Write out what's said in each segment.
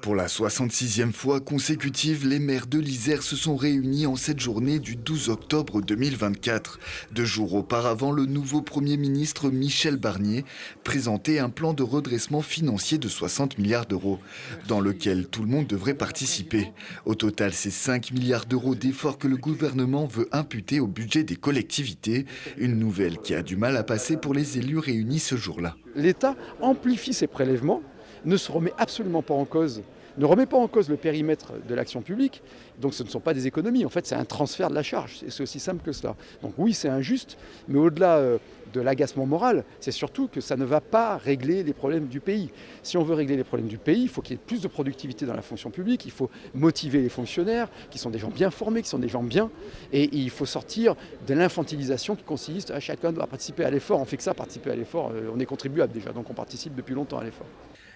Pour la 66e fois consécutive, les maires de l'Isère se sont réunis en cette journée du 12 octobre 2024. 2 jours auparavant, le nouveau Premier ministre Michel Barnier présentait un plan de redressement financier de 60 milliards d'euros, dans lequel tout le monde devrait participer. Au total, c'est 5 milliards d'euros d'efforts que le gouvernement veut imputer au budget des collectivités, une nouvelle qui a du mal à passer pour les élus réunis ce jour-là. L'État amplifie ses prélèvements, ne se remet absolument pas en cause, ne remet pas en cause le périmètre de l'action publique. Donc ce ne sont pas des économies, en fait c'est un transfert de la charge, c'est aussi simple que cela. Donc oui, c'est injuste, mais au-delà de l'agacement moral, c'est surtout que ça ne va pas régler les problèmes du pays. Si on veut régler les problèmes du pays, il faut qu'il y ait plus de productivité dans la fonction publique, il faut motiver les fonctionnaires, qui sont des gens bien formés, qui sont des gens bien, et il faut sortir de l'infantilisation qui consiste à chacun doit participer à l'effort. On fait que ça, participer à l'effort, on est contribuable déjà, donc on participe depuis longtemps à l'effort.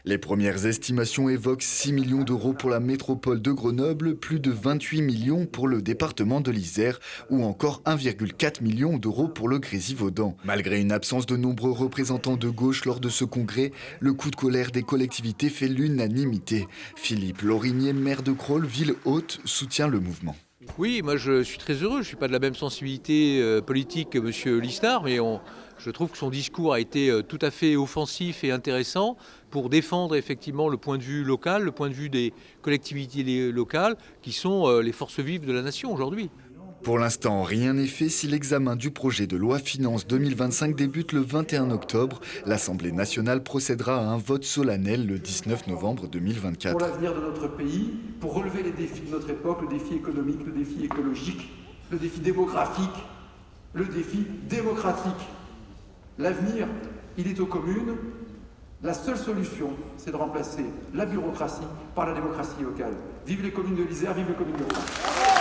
Les premières estimations évoquent 6 millions d'euros pour la métropole de Grenoble, plus de 28 millions pour le département de l'Isère ou encore 1,4 million d'euros pour le Grésivaudan. Malgré une absence de nombreux représentants de gauche lors de ce congrès, le coup de colère des collectivités fait l'unanimité. Philippe Lorigné, maire de Crolles, ville haute, soutient le mouvement. Oui, moi je suis très heureux. Je ne suis pas de la même sensibilité politique que M. Listard, mais je trouve que son discours a été tout à fait offensif et intéressant pour défendre effectivement le point de vue local, le point de vue des collectivités locales qui sont les forces vives de la nation aujourd'hui. Pour l'instant, rien n'est fait. Si l'examen du projet de loi finances 2025 débute le 21 octobre, l'Assemblée nationale procédera à un vote solennel le 19 novembre 2024. Pour l'avenir de notre pays, pour relever les défis de notre époque, le défi économique, le défi écologique, le défi démographique, le défi démocratique. L'avenir, il est aux communes. La seule solution, c'est de remplacer la bureaucratie par la démocratie locale. Vive les communes de l'Isère, vive les communes de France.